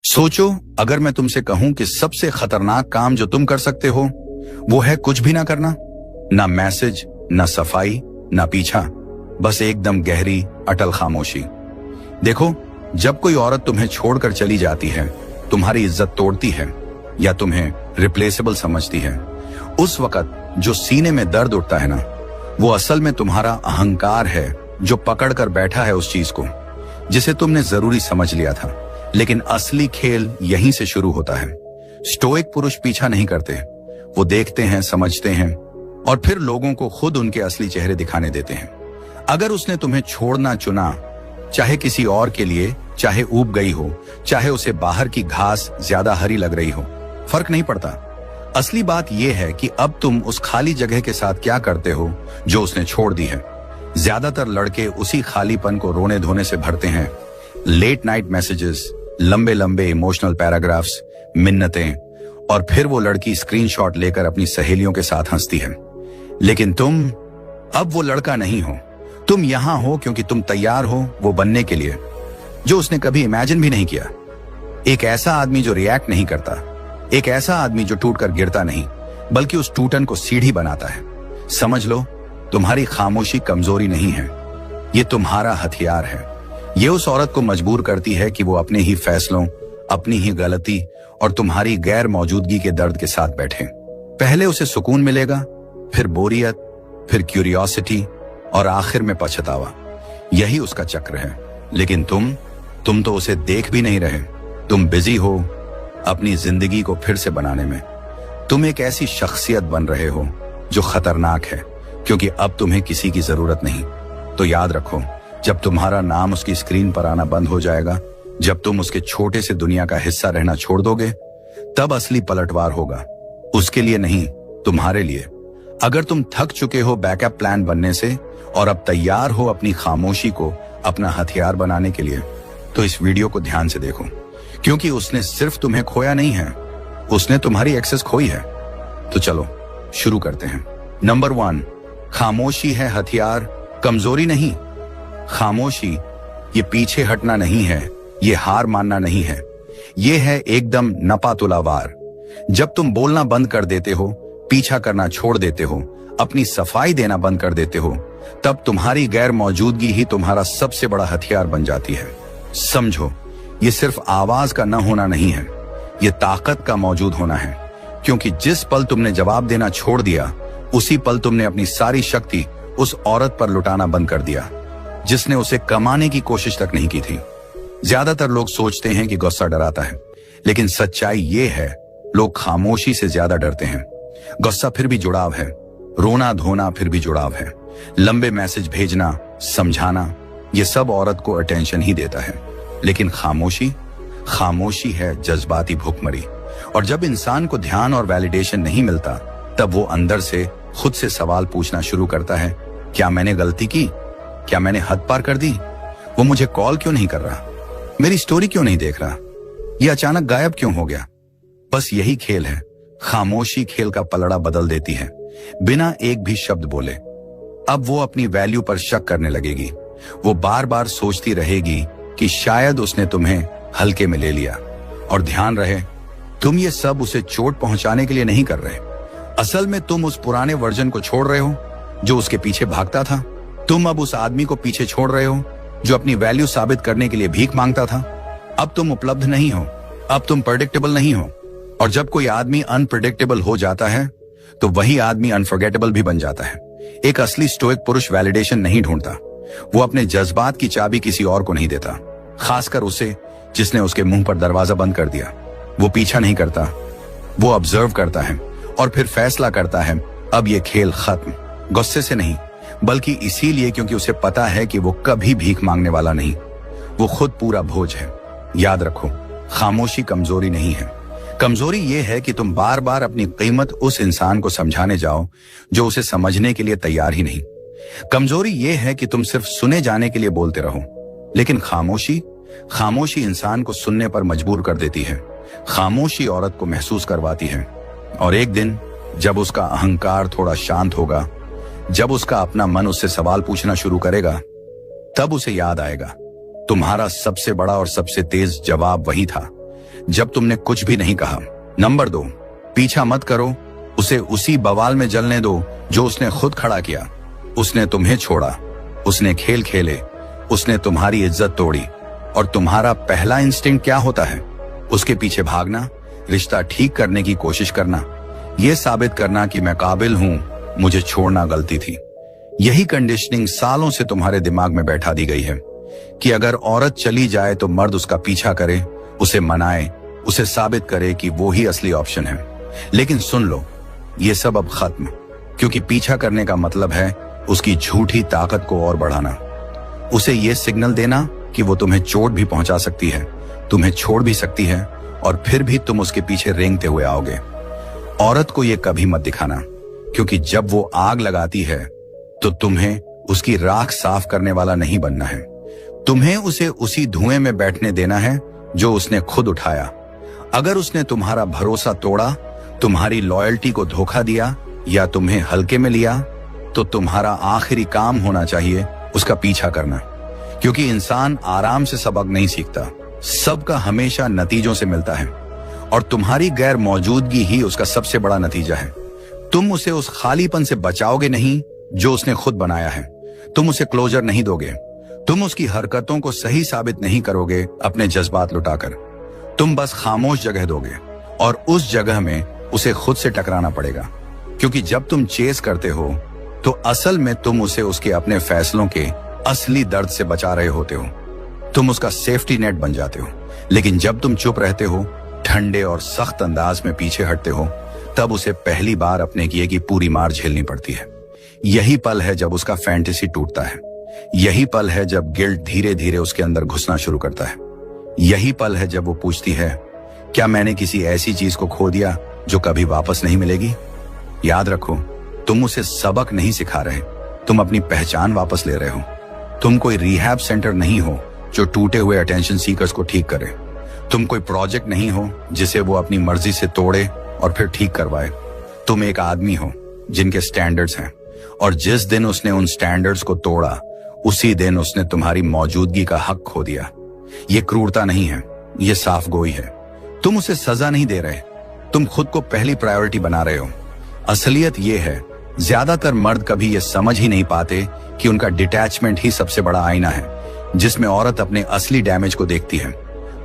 सोचो, अगर मैं तुमसे कहूं कि सबसे खतरनाक काम जो तुम कर सकते हो वो है कुछ भी ना करना। ना मैसेज, ना सफाई, ना पीछा, बस एकदम गहरी अटल खामोशी। देखो, जब कोई औरत तुम्हें छोड़कर चली जाती है, तुम्हारी इज्जत तोड़ती है या तुम्हें रिप्लेसेबल समझती है, उस वक्त जो सीने में दर्द उठता है ना, वो असल में तुम्हारा अहंकार है जो पकड़ कर बैठा है उस चीज को जिसे तुमने जरूरी समझ लिया था। लेकिन असली खेल यहीं से शुरू होता है। स्टोइक पुरुष पीछा नहीं करते, वो देखते हैं, समझते हैं और फिर लोगों को खुद उनके असली चेहरे दिखाने देते हैं। अगर उसने तुम्हें छोड़ना चुना, चाहे किसी और के लिए, चाहे ऊब गई हो, चाहे उसे बाहर की घास ज्यादा हरी लग रही हो, फर्क नहीं पड़ता। असली बात यह है कि अब तुम उस खाली जगह के साथ क्या करते हो जो उसने छोड़ दी है। ज्यादातर लड़के उसी खालीपन को रोने धोने से भरते हैं। लेट नाइट मैसेजेस, लंबे लंबे इमोशनल पैराग्राफ्स, मिन्नतें, और फिर वो लड़की स्क्रीनशॉट लेकर अपनी सहेलियों के साथ हंसती है। लेकिन तुम अब वो लड़का नहीं हो। तुम यहां हो क्योंकि तुम तैयार हो वो बनने के लिए जो उसने कभी इमेजिन भी नहीं किया। एक ऐसा आदमी जो रिएक्ट नहीं करता, एक ऐसा आदमी जो टूटकर गिरता नहीं बल्कि उस टूटन को सीढ़ी बनाता है। समझ लो, तुम्हारी खामोशी कमजोरी नहीं है, ये तुम्हारा हथियार है। ये उस औरत को मजबूर करती है कि वो अपने ही फैसलों, अपनी ही गलती और तुम्हारी गैर मौजूदगी के दर्द के साथ बैठे। पहले उसे सुकून मिलेगा, फिर बोरियत, फिर क्यूरियोसिटी और आखिर में पछतावा। यही उसका चक्र है। लेकिन तुम तो उसे देख भी नहीं रहे। तुम बिजी हो अपनी जिंदगी को फिर से बनाने में। तुम एक ऐसी शख्सियत बन रहे हो जो खतरनाक है, क्योंकि अब तुम्हें किसी की जरूरत नहीं। तो याद रखो, जब तुम्हारा नाम उसकी स्क्रीन पर आना बंद हो जाएगा, जब तुम उसके छोटे से दुनिया का हिस्सा रहना छोड़ दोगे, तब असली पलटवार होगा। उसके लिए नहीं, तुम्हारे लिए। अगर तुम थक चुके हो बैकअप प्लान बनने से और अब तैयार हो अपनी खामोशी को अपना हथियार बनाने के लिए, तो इस वीडियो को ध्यान से देखो, क्योंकि उसने सिर्फ तुम्हें खोया नहीं है, उसने तुम्हारी एक्सेस खोई है। तो चलो शुरू करते हैं। नंबर 1, खामोशी है हथियार, कमजोरी नहीं। खामोशी ये पीछे हटना नहीं है, ये हार मानना नहीं है, ये है एकदम नपातुला वार। जब तुम बोलना बंद कर देते हो, पीछा करना छोड़ देते हो, अपनी सफाई देना बंद कर देते हो, तब तुम्हारी गैर मौजूदगी ही तुम्हारा सबसे बड़ा हथियार बन जाती है। समझो, ये सिर्फ आवाज का न होना नहीं है, ये ताकत का मौजूद होना है। क्योंकि जिस पल तुमने जवाब देना छोड़ दिया, उसी पल तुमने अपनी सारी शक्ति उस औरत पर लुटाना बंद कर दिया जिसने उसे कमाने की कोशिश तक नहीं की थी। ज्यादातर लोग सोचते हैं कि गुस्सा डराता है, लेकिन सच्चाई ये है, लोग खामोशी से ज्यादा डरते हैं। गुस्सा फिर भी जुड़ाव है, रोना धोना फिर भी जुड़ाव है, लंबे मैसेज भेजना, समझाना, ये सब औरत को अटेंशन ही देता है। लेकिन खामोशी है जज्बाती भूखमरी। और जब इंसान को ध्यान और वैलिडेशन नहीं मिलता, तब वो अंदर से खुद से सवाल पूछना शुरू करता है, क्या मैंने गलती की? क्या मैंने हद पार कर दी? वो मुझे कॉल क्यों नहीं कर रहा? मेरी स्टोरी क्यों नहीं देख रहा? ये अचानक गायब क्यों हो गया? बस यही खेल है। खामोशी खेल का पलड़ा बदल देती है, बिना एक भी शब्द बोले। अब वो अपनी वैल्यू पर शक करने लगेगी। वो बार बार सोचती रहेगी कि शायद उसने तुम्हें हल्के में ले लिया। और ध्यान रहे, तुम ये सब उसे चोट पहुंचाने के लिए नहीं कर रहे। असल में तुम उस पुराने वर्जन को छोड़ रहे हो जो उसके पीछे भागता था। तुम अब उस आदमी को पीछे छोड़ रहे हो जो अपनी वैल्यू साबित करने के लिए भीख मांगता था। अब तुम उपलब्ध नहीं हो, अब तुम प्रेडिक्टेबल नहीं हो। और जब कोई आदमी अनप्रेडिक्टेबल हो जाता है, तो वही आदमी अनफॉरगेटेबल भी बन जाता है। एक असली स्टोइक पुरुष वैलिडेशन नहीं ढूंढता, वो अपने जज्बात की चाबी किसी और को नहीं देता, खासकर उसे जिसने उसके मुंह पर दरवाजा बंद कर दिया। वो पीछा नहीं करता, वो ऑब्जर्व करता है और फिर फैसला करता है, अब ये खेल खत्म। गुस्से से नहीं, बल्कि इसीलिए क्योंकि उसे पता है कि वो कभी भीख मांगने वाला नहीं, वो खुद पूरा भोज है। याद रखो, खामोशी कमजोरी नहीं है। कमजोरी ये है कि तुम बार बार अपनी कीमत उस इंसान को समझाने जाओ जो उसे समझने के लिए तैयार ही नहीं। कमजोरी ये है कि तुम सिर्फ सुने जाने के लिए बोलते रहो। लेकिन खामोशी इंसान को सुनने पर मजबूर कर देती है। खामोशी औरत को महसूस करवाती है। और एक दिन जब उसका अहंकार थोड़ा शांत होगा, जब उसका अपना मन उससे सवाल पूछना शुरू करेगा, तब उसे याद आएगा, तुम्हारा सबसे बड़ा और सबसे तेज जवाब वही था जब तुमने कुछ भी नहीं कहा। नंबर 2, पीछा मत करो, उसे उसी बवाल में जलने दो जो उसने खुद खड़ा किया। उसने तुम्हें छोड़ा, उसने खेल खेले, उसने तुम्हारी इज्जत तोड़ी, और तुम्हारा पहला इंस्टिंक्ट क्या होता है? उसके पीछे भागना, रिश्ता ठीक करने की कोशिश करना, यह साबित करना कि मैं काबिल हूं, मुझे छोड़ना गलती थी। यही कंडीशनिंग सालों से तुम्हारे दिमाग में बैठा दी गई है कि अगर औरत चली जाए तो मर्द उसका पीछा करे, उसे मनाए, उसे साबित करे कि वो ही असली ऑप्शन है। लेकिन सुन लो, ये सब अब खत्म, क्योंकि पीछा करने का मतलब है उसकी झूठी ताकत को और बढ़ाना, उसे ये सिग्नल देना कि वो तुम्हें चोट भी पहुंचा सकती है, तुम्हें छोड़ भी सकती है, और फिर भी तुम उसके पीछे रेंगते हुए आओगे। औरत को ये कभी मत दिखाना, क्योंकि जब वो आग लगाती है तो तुम्हें उसकी राख साफ करने वाला नहीं बनना है। तुम्हें उसे उसी धुएं में बैठने देना है जो उसने खुद उठाया। अगर उसने तुम्हारा भरोसा तोड़ा, तुम्हारी लॉयल्टी को धोखा दिया या तुम्हें हल्के में लिया, तो तुम्हारा आखिरी काम होना चाहिए उसका पीछा करना, क्योंकि इंसान आराम से सबक नहीं सीखता, सबका हमेशा नतीजों से मिलता है, और तुम्हारी गैर मौजूदगी ही उसका सबसे बड़ा नतीजा है। तुम उसे उस खालीपन से बचाओगे नहीं जो उसने खुद बनाया है, तुम उसे क्लोजर नहीं दोगे, तुम उसकी हरकतों को सही साबित नहीं करोगे अपने जज्बात लुटाकर, तुम बस खामोश जगह दोगे, और उस जगह में उसे खुद से टकराना पड़ेगा, क्योंकि जब तुम चेस करते हो तो असल में तुम उसे उसके अपने फैसलों के असली दर्द से बचा रहे होते हो, तुम उसका सेफ्टी नेट बन जाते हो। लेकिन जब तुम चुप रहते हो, ठंडे और सख्त अंदाज में पीछे हटते हो, तब उसे पहली बार अपने किए की पूरी मार झेलनी पड़ती है। यही पल है जब उसका फैंटेसी टूटता है, यही पल है जब गिल्ट धीरे धीरे उसके अंदर घुसना शुरू करता है, यही पल है जब वो पूछती है, क्या मैंने किसी ऐसी चीज को खो दिया जो कभी वापस नहीं मिलेगी? याद रखो, तुम उसे सबक नहीं सिखा रहे, तुम अपनी पहचान वापस ले रहे हो। तुम कोई रिहैब सेंटर नहीं हो जो टूटे हुए अटेंशन सीकर्स को ठीक करे, तुम कोई प्रोजेक्ट नहीं हो जिसे वो अपनी मर्जी से तोड़े और फिर ठीक करवाए। तुम एक आदमी हो जिनके स्टैंडर्ड्स हैं, और जिस दिन उसने उन स्टैंडर्ड्स को तोड़ा, उसी दिन उसने तुम्हारी मौजूदगी का हक खो दिया। ये क्रूरता नहीं है, ये साफ गोई है। तुम उसे सजा नहीं दे रहे, तुम खुद को पहली प्रायोरिटी बना रहे हो। असलियत ये है, ज्यादातर मर्द कभी ये समझ ही नहीं पाते कि उनका डिटैचमेंट ही सबसे बड़ा आईना है, जिसमें औरत अपने असली डैमेज को देखती है।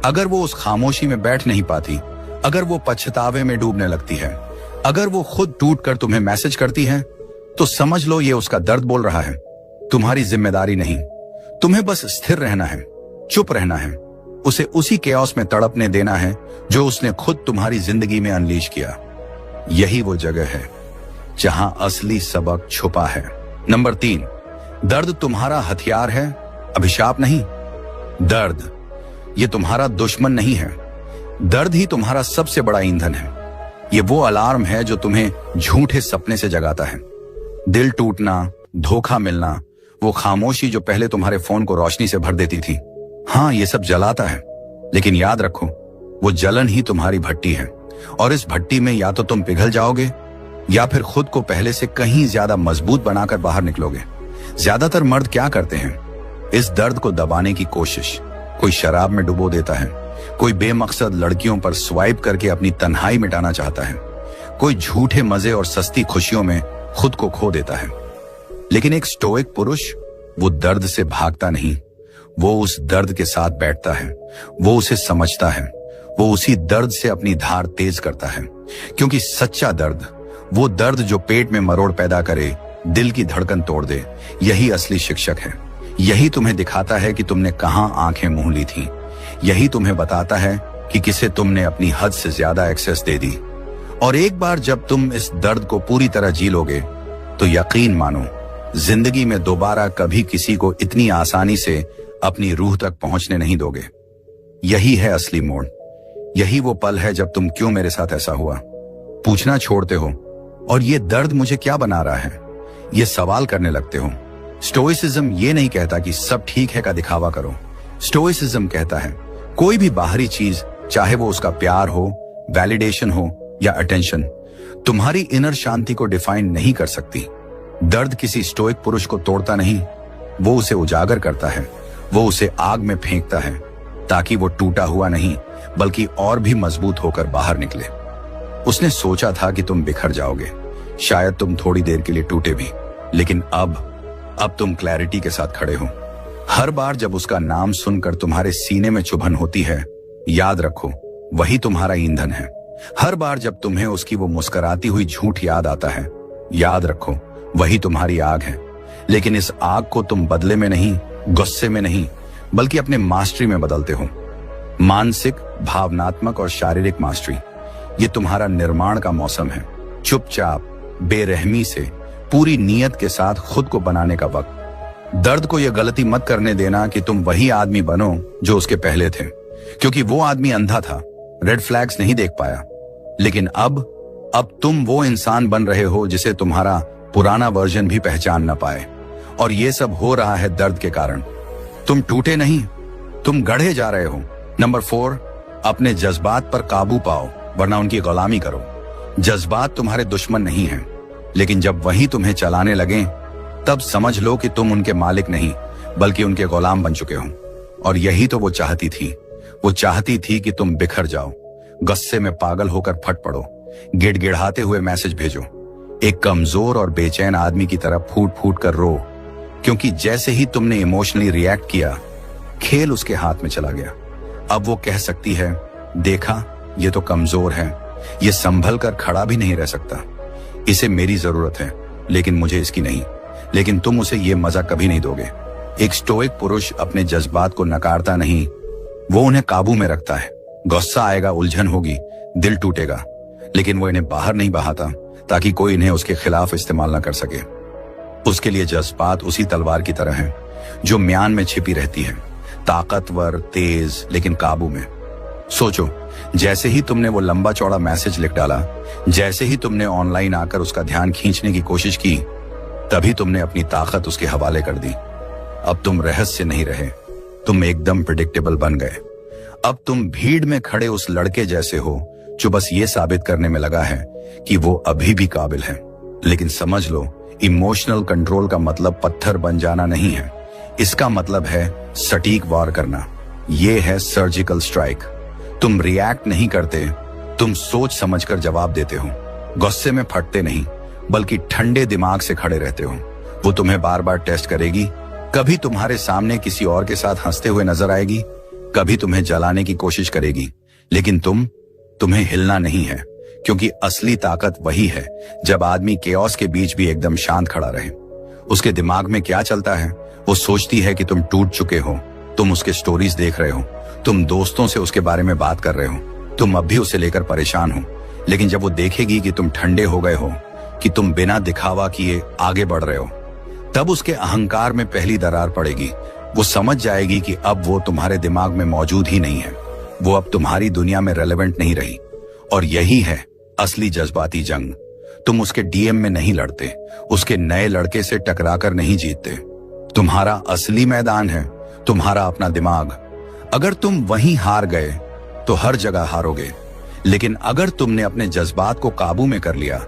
अगर वो उस खामोशी में बैठ नहीं पाती, अगर वो पछतावे में डूबने लगती है, अगर वो खुद टूट कर तुम्हें मैसेज करती है, तो समझ लो ये उसका दर्द बोल रहा है, तुम्हारी जिम्मेदारी नहीं। तुम्हें बस स्थिर रहना है, चुप रहना है, उसे उसी केओस में तड़पने देना है जो उसने खुद तुम्हारी जिंदगी में अनलीश किया। यही वो जगह है जहां असली सबक छुपा है। नंबर 3, दर्द तुम्हारा हथियार है, अभिशाप नहीं। दर्द ये तुम्हारा दुश्मन नहीं है, दर्द ही तुम्हारा सबसे बड़ा ईंधन है। ये वो अलार्म है जो तुम्हें झूठे सपने से जगाता है। दिल टूटना, धोखा मिलना, वो खामोशी जो पहले तुम्हारे फोन को रोशनी से भर देती थी, हाँ ये सब जलाता है, लेकिन याद रखो वो जलन ही तुम्हारी भट्टी है, और इस भट्टी में या तो तुम पिघल जाओगे या फिर खुद को पहले से कहीं ज्यादा मजबूत बनाकर बाहर निकलोगे। ज्यादातर मर्द क्या करते हैं, इस दर्द को दबाने की कोशिश, कोई शराब में डुबो देता है, कोई बेमकसद लड़कियों पर स्वाइप करके अपनी तन्हाई मिटाना चाहता है, कोई झूठे मजे और सस्ती खुशियों में खुद को खो देता है। लेकिन एक स्टोइक पुरुष वो दर्द से भागता नहीं, वो उस दर्द के साथ बैठता है, वो उसे समझता है, वो उसी दर्द से अपनी धार तेज करता है, क्योंकि सच्चा दर्द, वो दर्द जो पेट में मरोड़ पैदा करे, दिल की धड़कन तोड़ दे, यही असली शिक्षक है। यही तुम्हें दिखाता है कि तुमने कहां आंखें मूंद ली थी, यही तुम्हें बताता है कि किसे तुमने अपनी हद से ज्यादा एक्सेस दे दी। और एक बार जब तुम इस दर्द को पूरी तरह जी लोगे, तो यकीन मानो जिंदगी में दोबारा कभी किसी को इतनी आसानी से अपनी रूह तक पहुंचने नहीं दोगे। यही है असली मोड़, यही वो पल है जब तुम क्यों मेरे साथ ऐसा हुआ पूछना छोड़ते हो, और ये दर्द मुझे क्या बना रहा है, ये सवाल करने लगते हो। स्टोइसिज्म ये नहीं कहता कि सब ठीक है का दिखावा करो। स्टोइसिज्म कहता है कोई भी बाहरी चीज, चाहे वो उसका प्यार हो, वैलिडेशन हो या अटेंशन, तुम्हारी इनर शांति को डिफाइन नहीं कर सकती। दर्द किसी स्टोइक पुरुष को तोड़ता नहीं, वो उसे उजागर करता है, वो उसे आग में फेंकता है, ताकि वो टूटा हुआ नहीं बल्कि और भी मजबूत होकर बाहर निकले। उसने सोचा था कि तुम बिखर जाओगे, शायद तुम थोड़ी देर के लिए टूटे भी, लेकिन अब तुम क्लैरिटी के साथ खड़े हो। हर बार जब उसका नाम सुनकर तुम्हारे सीने में चुभन होती है, याद रखो वही तुम्हारा ईंधन है। हर बार जब तुम्हें उसकी वो मुस्कुराती हुई झूठ याद आता है, याद रखो वही तुम्हारी आग है। लेकिन इस आग को तुम बदले में नहीं, गुस्से में नहीं, बल्कि अपने मास्टरी में बदलते हो। मानसिक, भावनात्मक और शारीरिक मास्टरी, ये तुम्हारा निर्माण का मौसम है। चुपचाप, बेरहमी से, पूरी नीयत के साथ खुद को बनाने का वक्त। दर्द को यह गलती मत करने देना कि तुम वही आदमी बनो जो उसके पहले थे, क्योंकि वो आदमी अंधा था, रेड फ्लैग्स नहीं देख पाया। लेकिन अब तुम वो इंसान बन रहे हो जिसे तुम्हारा पुराना वर्जन भी पहचान ना पाए। और ये सब हो रहा है दर्द के कारण। तुम टूटे नहीं, तुम गढ़े जा रहे हो। नंबर 4, अपने जज्बात पर काबू पाओ, वरना उनकी गुलामी करो। जज्बात तुम्हारे दुश्मन नहीं हैं, लेकिन जब वही तुम्हें चलाने लगे, तब समझ लो कि तुम उनके मालिक नहीं, बल्कि उनके गुलाम बन चुके हो। और यही तो वो चाहती थी। वो चाहती थी कि तुम बिखर जाओ, गुस्से में पागल होकर फट पड़ो, गिड़गिड़ाते हुए मैसेज भेजो, एक कमजोर और बेचैन आदमी की तरह फूट फूट कर रो, क्योंकि जैसे ही तुमने इमोशनली रिएक्ट किया, खेल उसके हाथ में चला गया। अब वो कह सकती है, देखा ये तो कमजोर है, ये संभल कर खड़ा भी नहीं रह सकता, इसे मेरी जरूरत है लेकिन मुझे इसकी नहीं। लेकिन तुम उसे ये मजा कभी नहीं दोगे। एक स्टोइक पुरुष अपने जज्बात को नकारता नहीं, वो उन्हें काबू में रखता है। गुस्सा आएगा, उलझन होगी, दिल टूटेगा, लेकिन वो इन्हें बाहर नहीं बहाता ताकि कोई इन्हें उसके खिलाफ इस्तेमाल न कर सके। उसके लिए जज्बात उसी तलवार की तरह है जो म्यान में छिपी रहती है, ताकतवर, तेज, लेकिन काबू में। सोचो, जैसे ही तुमने वो लंबा चौड़ा मैसेज लिख डाला, जैसे ही तुमने ऑनलाइन आकर उसका ध्यान खींचने की कोशिश की, तभी तुमने अपनी ताकत उसके हवाले कर दी। अब तुम रहस्य नहीं रहे, तुम एकदम प्रेडिक्टेबल बन गए। अब तुम भीड़ में खड़े उस लड़के जैसे हो जो बस ये साबित करने में लगा है कि वो अभी भी काबिल है। लेकिन समझ लो, इमोशनल कंट्रोल का मतलब पत्थर बन जाना नहीं है। इसका मतलब है सटीक वार करना। ये है सर्जिकल स्ट्राइक। तुम रिएक्ट नहीं करते, तुम सोच समझकर जवाब देते हो। गुस्से में फटते नहीं, बल्कि ठंडे दिमाग से खड़े रहते हो। वो तुम्हें बार बार टेस्ट करेगी, कभी तुम्हारे सामने किसी और के साथ हंसते हुए नजर आएगी, कभी तुम्हें जलाने की कोशिश करेगी, लेकिन तुम्हें हिलना नहीं है, क्योंकि असली ताकत वही है जब आदमी केओस के बीच भी एकदम शांत खड़ा रहे। उसके दिमाग में क्या चलता है? वो सोचती है कि तुम टूट चुके हो, तुम उसके स्टोरीज देख रहे हो, तुम दोस्तों से उसके बारे में बात कर रहे हो, तुम अब भी उसे लेकर परेशान हो। लेकिन जब वो देखेगी कि तुम ठंडे हो गए हो, कि तुम बिना दिखावा किए आगे बढ़ रहे हो, तब उसके अहंकार में पहली दरार पड़ेगी। वो समझ जाएगी कि अब वो तुम्हारे दिमाग में मौजूद ही नहीं है, वो अब तुम्हारी दुनिया में रेलेवेंट नहीं रही। और यही है असली जज्बाती जंग। तुम उसके डीएम में नहीं लड़ते, उसके नए लड़के से टकराकर नहीं जीतते। तुम्हारा असली मैदान है तुम्हारा अपना दिमाग। अगर तुम वहीं हार गए तो हर जगह हारोगे, लेकिन अगर तुमने अपने जज्बात को काबू में कर लिया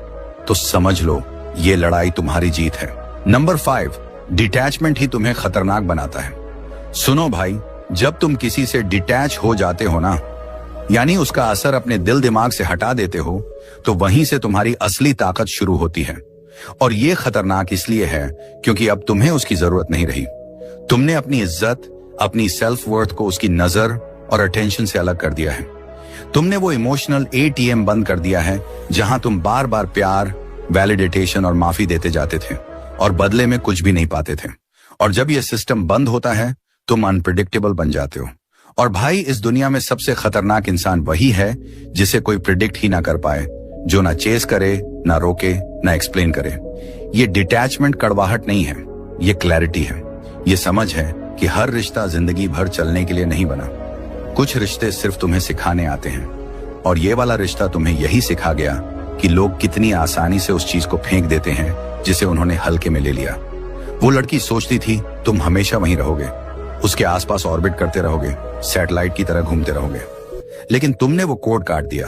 तो समझ लो ये लड़ाई तुम्हारी जीत है। नंबर 5, डिटैचमेंट ही तुम्हें खतरनाक बनाता है। सुनो भाई, जब तुम किसी से डिटैच हो जाते हो ना, यानी उसका असर अपने दिल दिमाग से हटा देते हो, तो वहीं से तुम्हारी असली ताकत शुरू होती है। और ये खतरनाक इसलिए है क्योंकि अब तुम्हें उसकी जरूरत नहीं रही। तुमने अपनी इज्जत, अपनी सेल्फ वर्थ को उसकी नजर और अटेंशन से अलग कर दिया है। तुमने वो इमोशनल एटीएम बंद कर दिया है जहां तुम बार बार प्यार, वैलिडेशन और माफी देते जाते थे और बदले में कुछ भी नहीं पाते थे। और जब यह सिस्टम बंद होता है, तुम अनप्रिडिक्टेबल बन जाते हो। और भाई, इस दुनिया में सबसे खतरनाक इंसान वही है जिसे कोई प्रिडिक्ट ही ना कर पाए, जो ना चेस करे, ना रोके, ना एक्सप्लेन करे। ये डिटैचमेंट कड़वाहट नहीं है, ये क्लैरिटी है। ये समझ है कि हर रिश्ता जिंदगी भर चलने के लिए नहीं बना। कुछ रिश्ते सिर्फ तुम्हें सिखाने आते हैं, और ये वाला रिश्ता तुम्हें यही सिखा गया कि लोग कितनी आसानी से उस चीज को फेंक देते हैं जिसे उन्होंने हल्के में ले लिया। वो लड़की सोचती थी तुम हमेशा वहीं रहोगे, उसके आसपास ऑर्बिट करते रहोगे, सैटेलाइट की तरह घूमते रहोगे, लेकिन तुमने वो कोड काट दिया।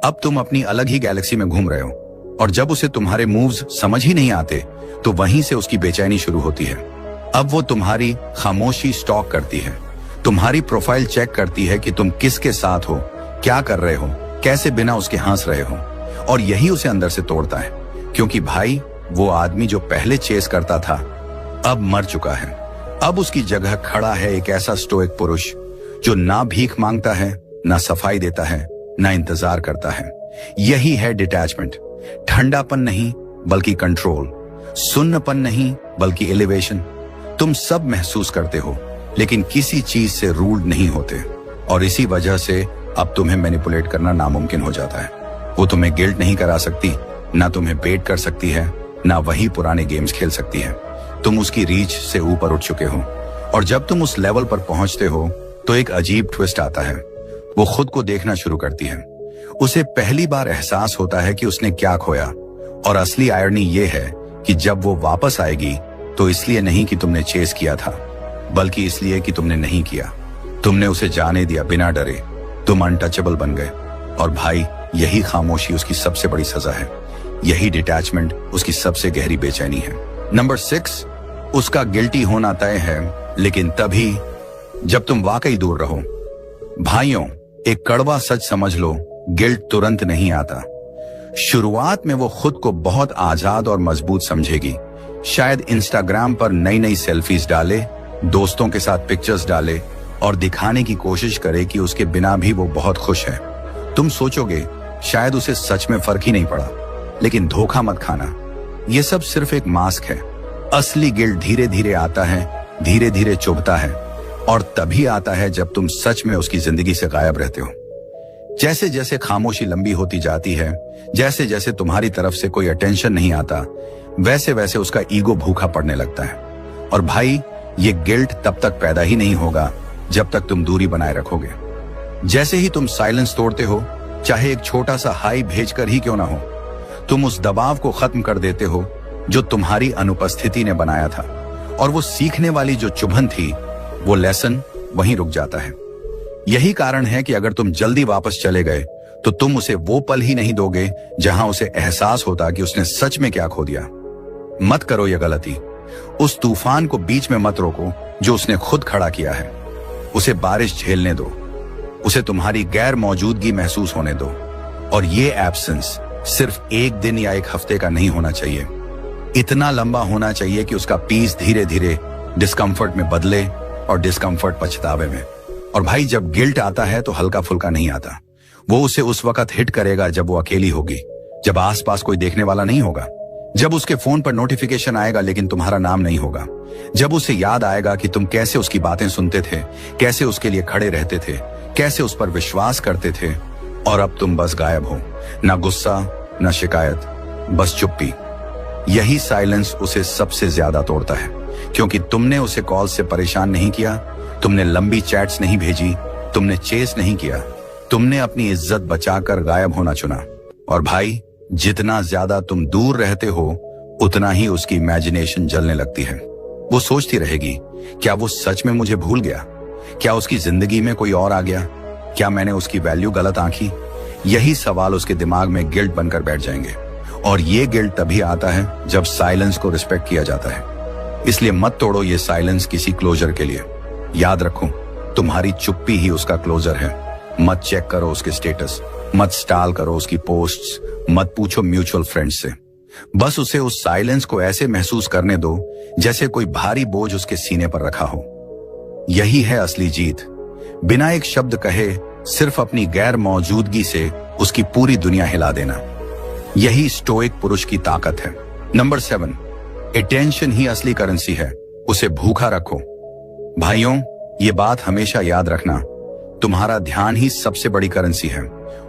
अब तुम अपनी अलग ही गैलेक्सी में घूम रहे हो, और जब उसे तुम्हारे मूव्स समझ ही नहीं आते तो वहीं से उसकी बेचैनी शुरू होती है। अब वो तुम्हारी खामोशी स्टॉक करती है, तुम्हारी प्रोफाइल चेक करती है कि तुम किसके साथ हो, क्या कर रहे हो, कैसे बिना उसके हंस रहे हो, और यही उसे अंदर से तोड़ता है। क्योंकि भाई वो आदमी जो पहले चेस करता था अब मर चुका है। अब उसकी जगह खड़ा है एक ऐसा स्टोइक पुरुष जो ना भीख मांगता है, ना सफाई देता है, ना इंतजार करता है। यही है डिटैचमेंट। ठंडापन नहीं बल्कि कंट्रोल, सुन्नपन नहीं बल्कि एलिवेशन। तुम सब महसूस करते हो लेकिन किसी चीज से रूल्ड नहीं होते, और इसी वजह से अब तुम्हें मैनिपुलेट करना नामुमकिन हो जाता है। वो तुम्हें गिल्ट नहीं करा सकती, ना तुम्हें बेट कर सकती है, ना वही पुराने गेम्स खेल सकती है। तुम उसकी रीच से ऊपर उठ चुके हो, और जब तुम उस लेवल पर पहुंचते हो तो एक अजीब ट्विस्ट आता है। वो खुद को देखना शुरू करती है। उसे पहली बार एहसास होता है कि उसने क्या खोया, और असली आयरनी ये है कि जब वो वापस आएगी तो इसलिए नहीं कि तुमने चेस किया था, बल्कि इसलिए कि तुमने नहीं किया। तुमने उसे जाने दिया बिना डरे। तुम अनटचेबल बन गए। और भाई यही खामोशी उसकी सबसे बड़ी सजा है। यही डिटैचमेंट उसकी सबसे गहरी बेचैनी है। नंबर 6, उसका गिल्टी होना तय है, लेकिन तभी जब तुम वाकई दूर रहो। भाइयों, एक कड़वा सच समझ लो, गिल्ट तुरंत नहीं आता। शुरुआत में वो खुद को बहुत आजाद और मजबूत समझेगी। शायद इंस्टाग्राम पर नई नई सेल्फीज डाले, दोस्तों के साथ पिक्चर्स डाले और दिखाने की कोशिश करे कि उसके बिना भी वो बहुत खुश है। तुम सोचोगे शायद उसे सच में फर्क ही नहीं पड़ा, लेकिन धोखा मत खाना, ये सब सिर्फ एक मास्क है। असली गिल्ट धीरे धीरे आता है, धीरे धीरे चुभता है, और तभी आता है जब तुम सच में उसकी जिंदगी से गायब रहते हो। जैसे जैसे खामोशी लंबी होती जाती है, जैसे जैसे तुम्हारी तरफ से कोई अटेंशन नहीं आता, वैसे वैसे उसका ईगो भूखा पड़ने लगता है। और भाई ये गिल्ट तब तक पैदा ही नहीं होगा जब तक तुम दूरी बनाए रखोगे। जैसे ही तुम साइलेंस तोड़ते हो, चाहे एक छोटा सा हाई भेजकर ही क्यों ना हो, तुम उस दबाव को खत्म कर देते हो जो तुम्हारी अनुपस्थिति ने बनाया था, और वो सीखने वाली जो चुभन थी, वो लेसन वहीं रुक जाता है। यही कारण है कि अगर तुम जल्दी वापस चले गए तो तुम उसे वो पल ही नहीं दोगे जहां उसे एहसास होता कि उसने सच में क्या खो दिया। मत करो ये गलती। उस तूफान को बीच में मत रोको जो उसने खुद खड़ा किया है। उसे बारिश झेलने दो, उसे तुम्हारी गैर मौजूदगी महसूस होने दो। और ये एब्सेंस सिर्फ एक दिन या एक हफ्ते का नहीं होना चाहिए। इतना लंबा होना चाहिए कि उसका पीस धीरे धीरे डिस्कंफर्ट में बदले, और डिस्कंफर्ट पछतावे में। और भाई जब गिल्ट आता है तो हल्का फुल्का नहीं आता। वो उसे उस वक्त हिट करेगा जब वो अकेली होगी, जब आसपास कोई देखने वाला नहीं होगा, जब उसके फोन पर नोटिफिकेशन आएगा लेकिन तुम्हारा नाम नहीं होगा, जब उसे याद आएगा कि तुम कैसे उसकी बातें सुनते थे, कैसे उसके लिए खड़े रहते थे, कैसे उस पर विश्वास करते थे, और अब तुम बस गायब हो। ना गुस्सा, ना शिकायत, बस चुप्पी। यही साइलेंस उसे सबसे ज्यादा तोड़ता है, क्योंकि तुमने उसे कॉल से परेशान नहीं किया, तुमने लंबी चैट्स नहीं भेजी, तुमने चेस नहीं किया, तुमने अपनी इज्जत बचाकर गायब होना चुना। और भाई जितना ज्यादा तुम दूर रहते हो उतना ही उसकी इमेजिनेशन जलने लगती है। वो सोचती रहेगी, क्या वो सच में मुझे भूल गया? क्या उसकी जिंदगी में कोई और आ गया? क्या मैंने उसकी वैल्यू गलत आंकी? यही सवाल उसके दिमाग में गिल्ट बनकर बैठ जाएंगे। और ये गिल्ट तभी आता है जब साइलेंस को रिस्पेक्ट किया जाता है। इसलिए मत तोड़ो ये साइलेंस किसी क्लोजर के लिए। याद रखो, तुम्हारी चुप्पी ही उसका क्लोजर है। मत चेक करो उसके स्टेटस, मत स्टाल करो उसकी पोस्ट्स, मत पूछो म्यूचुअल फ्रेंड्स से। बस उसे उस साइलेंस को ऐसे महसूस करने दो जैसे कोई भारी बोझ उसके सीने पर रखा हो। यही है असली जीत। बिना एक शब्द कहे सिर्फ अपनी गैर मौजूदगी से उसकी पूरी दुनिया हिला देना। यही स्टोइक पुरुष की ताकत है। नंबर 7, अटेंशन ही असली करेंसी है। उसे भूखा रखो। भाइयों, ये बात हमेशा याद रखना, तुम्हारा ध्यान ही सबसे बड़ी करेंसी है।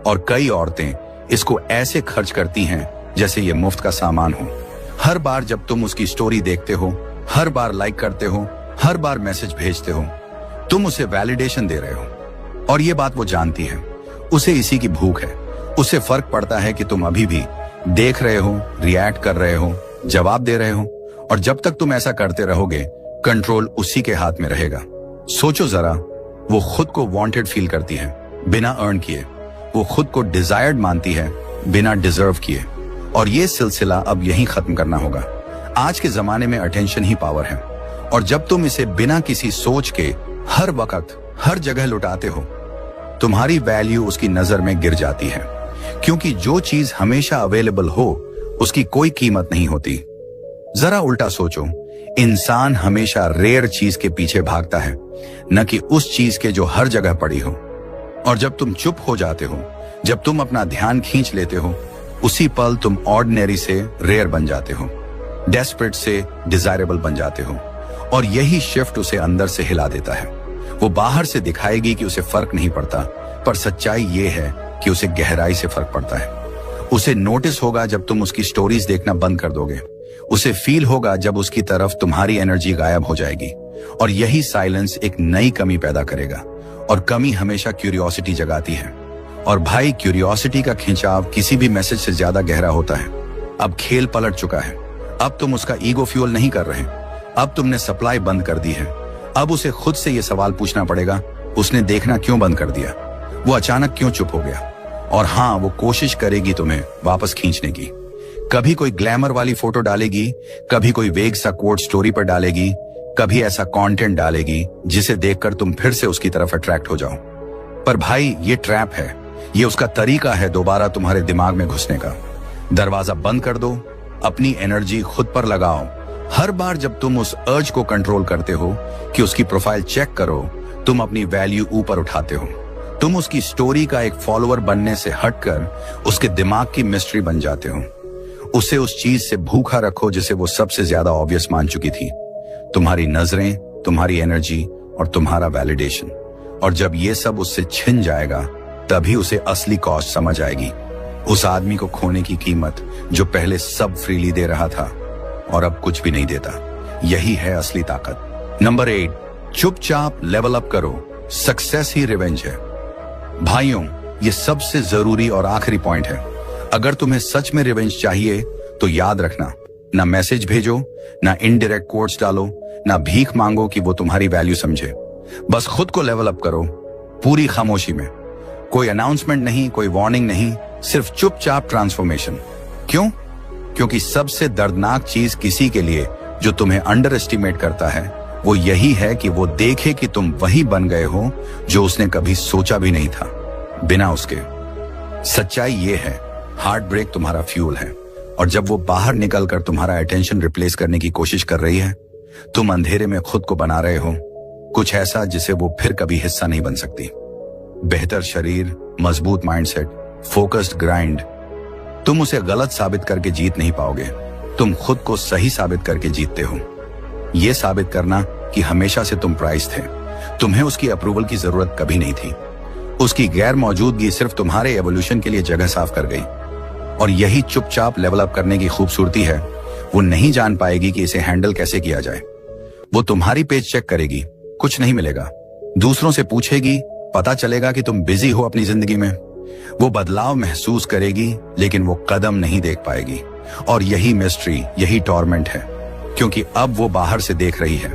और कई औरतें इसको ऐसे खर्च करती हैं जैसे ये मुफ्त का सामान हो। हर बार जब तुम उसकी स्टोरी देखते हो, हर बार लाइक करते हो, हर बार मैसेज भेजते हो, तुम उसे वैलिडेशन दे रहे हो। और ये बात वो जानती है, उसे इसी की भूख है। उसे फर्क पड़ता है कि तुम अभी भी देख रहे हो, रिएक्ट कर रहे हो, जवाब दे रहे हो। और जब तक तुम ऐसा करते रहोगे, कंट्रोल उसी के हाथ में रहेगा। सोचो जरा, वो खुद को वांटेड फील करती है बिना अर्न किए। वो खुद को डिजायर्ड मानती है बिना डिजर्व किए। और ये सिलसिला अब यहीं खत्म करना होगा। आज के जमाने में अटेंशन ही पावर है, और जब तुम इसे बिना किसी सोच के हर वक्त हर जगह लुटाते हो, तुम्हारी वैल्यू उसकी नजर में गिर जाती है, क्योंकि जो चीज हमेशा अवेलेबल हो उसकी कोई कीमत नहीं होती। जरा उल्टा सोचो, इंसान हमेशा रेयर चीज के पीछे भागता है, न कि उस चीज के जो हर जगह पड़ी हो। और जब तुम चुप हो जाते हो, जब तुम अपना ध्यान खींच लेते हो, उसी पल तुम ऑर्डिनरी से रेयर बन जाते हो, डेस्परेट से डिजायरेबल बन जाते हो। और यही शिफ्ट उसे अंदर से हिला देता है। वो बाहर से दिखाएगी कि उसे फर्क नहीं पड़ता, पर सच्चाई ये है कि उसे गहराई से फर्क पड़ता है। उसे नोटिस होगा जब तुम उसकी स्टोरीज देखना बंद कर दोगे। उसे फील होगा जब उसकी तरफ तुम्हारी एनर्जी गायब हो जाएगी। और यही साइलेंस एक नई कमी पैदा करेगा, और कमी हमेशा क्यूरियोसिटी जगाती है। और भाई, क्यूरियोसिटी का खिंचाव किसी भी मैसेज से ज्यादा गहरा होता है। अब खेल पलट चुका है। अब तुम उसका ईगो फ्यूल नहीं कर रहे, अब तुमने सप्लाई बंद कर दी है। अब उसे खुद से यह सवाल पूछना पड़ेगा, उसने देखना क्यों बंद कर दिया, वो अचानक क्यों चुप हो गया। और हाँ, वो कोशिश करेगी तुम्हें वापस खींचने की। कभी कोई ग्लैमर वाली फोटो डालेगी, कभी कोई वेग सा कोट स्टोरी पर डालेगी, कभी ऐसा कंटेंट डालेगी जिसे देखकर तुम फिर से उसकी तरफ अट्रैक्ट हो जाओ। पर भाई, ये ट्रैप है। ये उसका तरीका है दोबारा तुम्हारे दिमाग में घुसने का। दरवाजा बंद कर दो, अपनी एनर्जी खुद पर लगाओ। हर बार जब तुम उस अर्ज को कंट्रोल करते हो कि उसकी प्रोफाइल चेक करो, तुम अपनी वैल्यू ऊपर उठाते हो। तुम उसकी स्टोरी का एक फॉलोअर बनने से हटकर उसके दिमाग की मिस्ट्री बन जाते हो। उसे उस चीज से भूखा रखो जिसे वो सबसे ज्यादा ऑब्वियस मान चुकी थी, तुम्हारी नजरें, तुम्हारी एनर्जी और तुम्हारा वैलिडेशन। और जब ये सब उससे छिन जाएगा, तभी उसे असली कॉस्ट समझ आएगी। उस आदमी को खोने की कीमत जो पहले सब फ्रीली दे रहा था और अब कुछ भी नहीं देता। यही है असली ताकत। नंबर 8, चुपचाप लेवल अप करो। सक्सेस ही रिवेंज है। भाइयों, ये सबसे जरूरी और आखिरी पॉइंट है। अगर तुम्हें सच में रिवेंज चाहिए तो याद रखना, ना मैसेज भेजो, ना इनडायरेक्ट कोट्स डालो, ना भीख मांगो कि वो तुम्हारी वैल्यू समझे। बस खुद को लेवल अप करो, पूरी खामोशी में। कोई अनाउंसमेंट नहीं, कोई वार्निंग नहीं, सिर्फ चुपचाप ट्रांसफॉर्मेशन। क्यों? क्योंकि सबसे दर्दनाक चीज किसी के लिए जो तुम्हें अंडर एस्टिमेट करता है, वो यही है कि वो देखे कि तुम वही बन गए हो जो उसने कभी सोचा भी नहीं था, बिना उसके। सच्चाई ये है, हार्ट ब्रेक तुम्हारा फ्यूल है। और जब वो बाहर निकलकर तुम्हारा अटेंशन रिप्लेस करने की कोशिश कर रही है, तुम अंधेरे में खुद को बना रहे हो कुछ ऐसा जिसे वो फिर कभी हिस्सा नहीं बन सकती। बेहतर शरीर, मजबूत माइंडसेट, फोकस्ड ग्राइंड। तुम उसे गलत साबित करके जीत नहीं पाओगे, तुम खुद को सही साबित करके जीतते हो। यह साबित करना कि हमेशा से तुम प्राइस थे, तुम्हें उसकी अप्रूवल की जरूरत कभी नहीं थी। उसकी गैर मौजूदगी सिर्फ तुम्हारे एवोल्यूशन के लिए जगह साफ कर गई। और यही चुपचाप लेवल अप करने की खूबसूरती है। वो नहीं जान पाएगी कि इसे हैंडल कैसे किया जाए। वो तुम्हारी पेज चेक करेगी, कुछ नहीं मिलेगा। दूसरों से पूछेगी, पता चलेगा कि तुम बिजी हो अपनी जिंदगी में। वो बदलाव महसूस करेगी, लेकिन वो कदम नहीं देख पाएगी। और यही मिस्ट्री, यही टॉर्मेंट है, क्योंकि अब वो बाहर से देख रही है।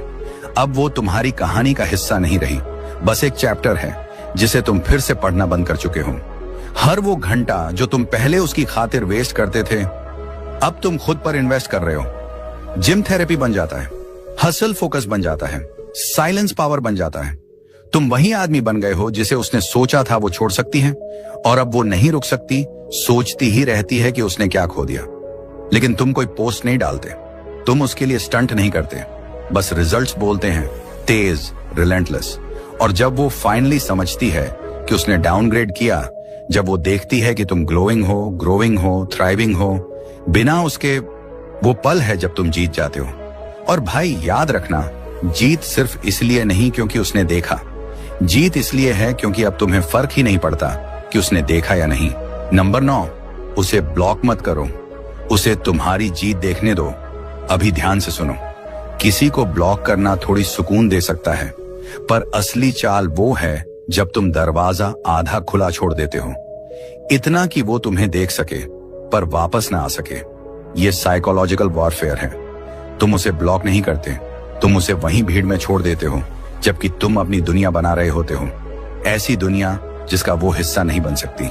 अब वो तुम्हारी कहानी का हिस्सा नहीं रही, बस एक चैप्टर है जिसे तुम फिर से पढ़ना बंद कर चुके हो। हर वो घंटा जो तुम पहले उसकी खातिर वेस्ट करते थे, अब तुम खुद पर इन्वेस्ट कर रहे हो। जिम थेरेपी बन जाता है, हसल फोकस बन जाता है, साइलेंस पावर बन जाता है। तुम वही आदमी बन गए हो जिसे उसने सोचा था वो छोड़ सकती है, और अब वो नहीं रुक सकती, सोचती ही रहती है कि उसने क्या खो दिया। लेकिन तुम कोई पोस्ट नहीं डालते, तुम उसके लिए स्टंट नहीं करते, बस रिजल्ट्स बोलते हैं, तेज, रिलेंटलेस। और जब वो फाइनली समझती है कि उसने डाउनग्रेड किया, जब वो देखती है कि तुम ग्लोइंग हो, ग्रोइंग हो, थ्राइविंग हो बिना उसके, वो पल है जब तुम जीत जाते हो। और भाई याद रखना, जीत सिर्फ इसलिए नहीं क्योंकि उसने देखा, जीत इसलिए है क्योंकि अब तुम्हें फर्क ही नहीं पड़ता कि उसने देखा या नहीं। नंबर 9, उसे ब्लॉक मत करो, उसे तुम्हारी जीत देखने दो। अभी ध्यान से सुनो, किसी को ब्लॉक करना थोड़ी सुकून दे सकता है, पर असली चाल वो है जब तुम दरवाजा आधा खुला छोड़ देते हो, इतना कि वो तुम्हें देख सके पर वापस ना आ सके। ये साइकोलॉजिकल वॉरफेयर है। तुम उसे ब्लॉक नहीं करते, तुम उसे वहीं भीड़ में छोड़ देते हो, जबकि तुम अपनी दुनिया बना रहे होते हो, ऐसी दुनिया जिसका वो हिस्सा नहीं बन सकती।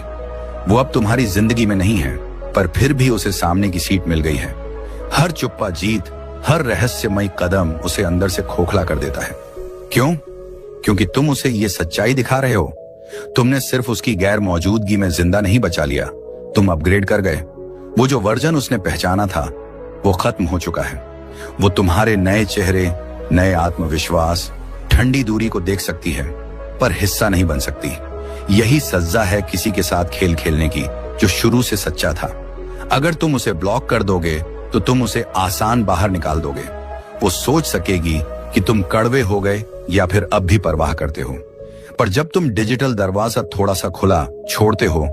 वो अब तुम्हारी जिंदगी में नहीं है, पर फिर भी उसे सामने की सीट मिल गई है। हर चुप्पा जीत, हर रहस्यमय कदम उसे अंदर से खोखला कर देता है। क्यों? क्योंकि तुम उसे ये सच्चाई दिखा रहे हो, तुमने सिर्फ उसकी गैर मौजूदगी में जिंदा नहीं बचा लिया, तुम अपग्रेड कर गए। वो जो वर्जन उसने पहचाना था वो खत्म हो चुका है। वो तुम्हारे नए चेहरे, नए आत्मविश्वास, ठंडी दूरी को देख सकती है पर हिस्सा नहीं बन सकती। यही सजा है किसी के साथ खेल खेलने की जो शुरू से सच्चा था। अगर तुम उसे ब्लॉक कर दोगे तो तुम उसे आसान बाहर निकाल दोगे। वो सोच सकेगी कि तुम कड़वे हो गए या फिर अब भी परवाह करते हो। पर जब तुम डिजिटल दरवाजा थोड़ा सा खुला छोड़ते हो,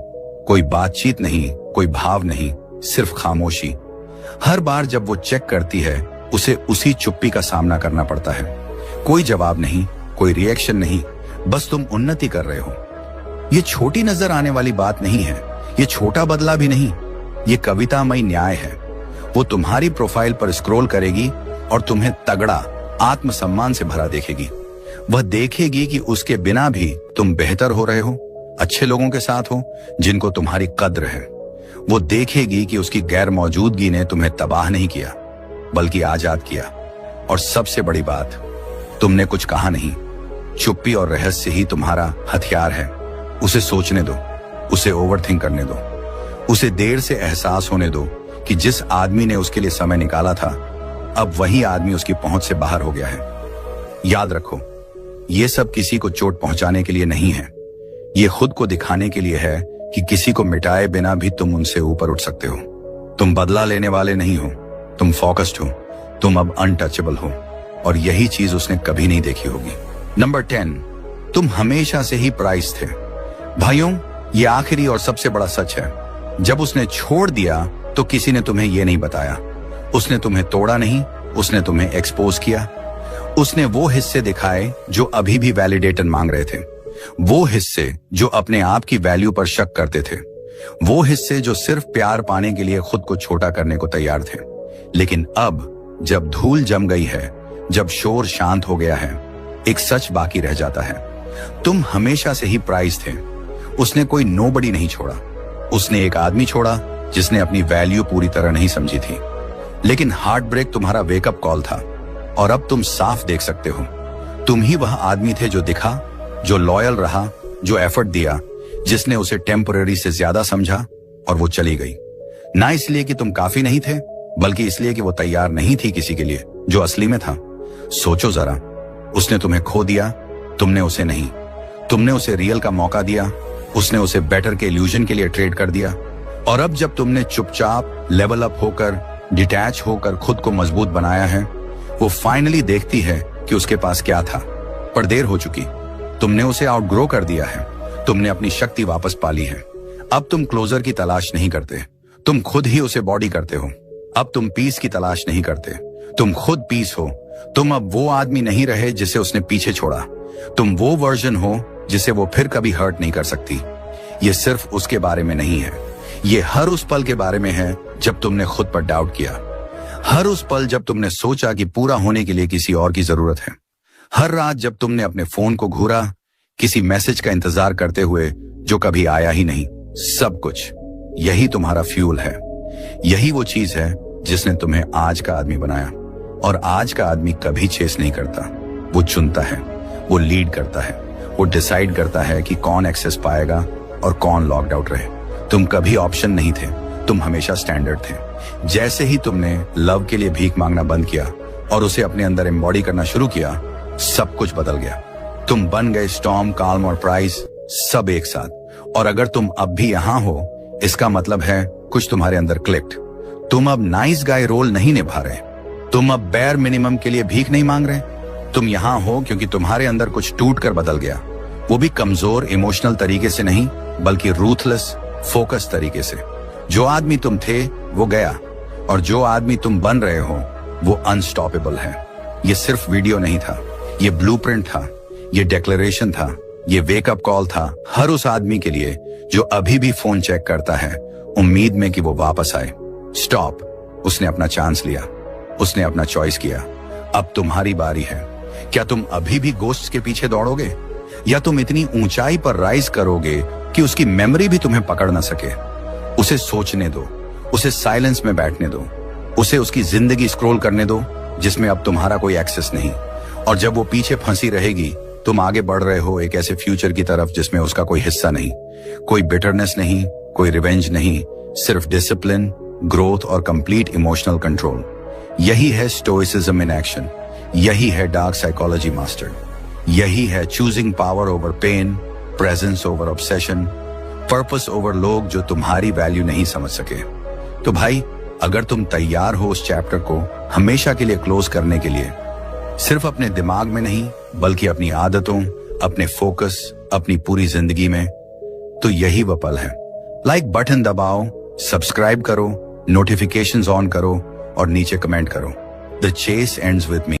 कोई बातचीत नहीं, कोई भाव नहीं, सिर्फ खामोशी। हर बार जब वो चेक करती है उसे उसी चुप्पी का सामना करना पड़ता है। कोई जवाब नहीं, कोई रिएक्शन नहीं, बस तुम उन्नति कर रहे हो। ये छोटी नजर आने वाली बात नहीं है, ये छोटा बदला भी नहीं, ये कवितामय न्याय है। वो तुम्हारी प्रोफाइल पर स्क्रॉल करेगी और तुम्हें तगड़ा, आत्मसम्मान से भरा देखेगी। वह देखेगी कि उसके बिना भी तुम बेहतर हो रहे हो, अच्छे लोगों के साथ हो जिनको तुम्हारी कद्र है। वो देखेगी कि उसकी गैर मौजूदगी ने तुम्हें तबाह नहीं किया बल्कि आजाद किया। और सबसे बड़ी बात, तुमने कुछ कहा नहीं। चुप्पी और रहस्य ही तुम्हारा हथियार है। उसे सोचने दो, उसे ओवरथिंक करने दो, उसे देर से एहसास होने दो कि जिस आदमी ने उसके लिए समय निकाला था अब वही आदमी उसकी पहुंच से बाहर हो गया है। याद रखो, ये सब किसी को चोट पहुंचाने के लिए नहीं है, ये खुद को दिखाने के लिए है कि किसी को मिटाए बिना भी तुम उनसे ऊपर उठ सकते हो। तुम बदला लेने वाले नहीं हो, तुम फोकस्ड हो, तुम अब अनटचेबल हो। और यही चीज उसने कभी नहीं देखी होगी। नंबर 10, तुम हमेशा से ही प्राइज थे। भाइयों, ये आखिरी और सबसे बड़ा सच है। जब उसने छोड़ दिया तो किसी ने तुम्हें यह नहीं बताया। उसने तुम्हें तोड़ा नहीं, उसने तुम्हें एक्सपोज किया। उसने वो हिस्से दिखाए जो अभी भी वैलिडेशन मांग रहे थे, वो हिस्से जो अपने आप की वैल्यू पर शक करते थे, वो हिस्से जो सिर्फ प्यार पाने के लिए खुद को छोटा करने को तैयार थे। लेकिन अब जब धूल जम गई है, जब शोर शांत हो गया है, एक सच बाकी रह जाता है। तुम हमेशा से ही प्राइज थे। उसने कोई नोबडी नहीं छोड़ा, उसने एक आदमी छोड़ा जिसने अपनी वैल्यू पूरी तरह नहीं समझी थी। लेकिन हार्ट ब्रेक तुम्हारा वेकअप कॉल था और अब तुम साफ देख सकते हो, तुम ही वह आदमी थे जो दिखा, जो लॉयल रहा, जो एफर्ट दिया, जिसने उसे टेम्पररी से ज्यादा समझा। और वो चली गई, ना इसलिए कि तुम काफी नहीं थे बल्कि इसलिए कि वो तैयार नहीं थी किसी के लिए जो असली में था। सोचो जरा, उसने तुम्हें खो दिया, तुमने उसे नहीं। तुमने उसे रियल का मौका दिया, उसने उसे बेटर के इल्यूजन के लिए ट्रेड कर दिया। और अब जब तुमने चुपचाप लेवल अप होकर, डिटैच होकर खुद को मजबूत बनाया है, वो फाइनली देखती है कि उसके पास क्या था। पर देर हो चुकी, तुमने उसे आउटग्रो कर दिया है, तुमने अपनी शक्ति वापस पा ली है। अब तुम क्लोजर की तलाश नहीं करते, तुम खुद ही उसे बॉडी करते हो। अब तुम पीस की तलाश नहीं करते, तुम खुद पीस हो। तुम अब वो आदमी नहीं रहे जिसे उसने पीछे छोड़ा, तुम वो वर्जन हो जिसे वो फिर कभी हर्ट नहीं कर सकती। ये सिर्फ उसके बारे में नहीं है, ये हर उस पल के बारे में है जब तुमने खुद पर डाउट किया, हर उस पल जब तुमने सोचा कि पूरा होने के लिए किसी और की जरूरत है, हर रात जब तुमने अपने फोन को घूरा किसी मैसेज का इंतजार करते हुए जो कभी आया ही नहीं। सब कुछ यही तुम्हारा फ्यूल है, यही वो चीज है जिसने तुम्हें आज का आदमी बनाया। और आज का आदमी कभी चेस नहीं करता, वो चुनता है, वो लीड करता है, वो डिसाइड करता है कि कौन एक्सेस पाएगा और कौन लॉक्ड आउट रहे। तुम कभी ऑप्शन नहीं थे, तुम हमेशा स्टैंडर्ड थे। जैसे ही तुमने लव के लिए भीख मांगना बंद किया और उसे अपने अंदर एम्बॉडी करना शुरू किया, सब कुछ बदल गया। तुम बन गए स्टॉर्म, काल्म और प्राइस, सब एक साथ। और अगर तुम अब भी यहां हो, इसका मतलब है कुछ तुम्हारे अंदर क्लिक्ड। तुम अब नाइस गाय रोल नहीं निभा रहे, तुम अब बेयर मिनिमम के लिए भीख नहीं मांग रहे। तुम यहां हो क्योंकि तुम्हारे अंदर कुछ टूट कर बदल गया, वो भी कमजोर इमोशनल तरीके से नहीं बल्कि रूथलेस, फोकस तरीके से। जो आदमी तुम थे वो गया और जो आदमी तुम बन रहे हो वो अनस्टॉपेबल है। ये सिर्फ वीडियो नहीं था, ये ब्लूप्रिंट था, ये डिक्लेरेशन था, ये वेकअप कॉल था हर उस आदमी के लिए जो अभी भी फोन चेक करता है उम्मीद में कि वो वापस आए। स्टॉप, उसने अपना चांस लिया, उसने अपना चॉइस किया। अब तुम्हारी बारी है। क्या तुम अभी भी गोश्त के पीछे दौड़ोगे या तुम इतनी ऊंचाई पर राइज करोगे कि उसकी मेमोरी भी तुम्हें पकड़ ना सके? उसे सोचने दो, उसे साइलेंस में बैठने दो, उसे उसकी जिंदगी स्क्रॉल करने दो जिसमें अब तुम्हारा कोई एक्सेस नहीं। और जब वो पीछे फंसी रहेगी तुम आगे बढ़ रहे हो एक ऐसे फ्यूचर की तरफ जिसमें उसका कोई हिस्सा नहीं, कोई बिटरनेस नहीं, कोई रिवेंज नहीं, सिर्फ डिसिप्लिन, ग्रोथ और कंप्लीट इमोशनल कंट्रोल। यही है स्टोइसिज्म इन एक्शन, यही है डार्क साइकोलॉजी मास्टर्ड, यही है choosing power over pain, presence over obsession, purpose over लोग जो तुम्हारी वैल्यू नहीं समझ सके। तो भाई, अगर तुम तैयार हो उस चैप्टर को हमेशा के लिए क्लोज करने के लिए, सिर्फ अपने दिमाग में नहीं बल्कि अपनी आदतों, अपने फोकस, अपनी पूरी जिंदगी में, तो यही वह पल है। लाइक बटन दबाओ, सब्सक्राइब करो, नोटिफिकेशंस ऑन करो और नीचे कमेंट करो। The chase ends with me.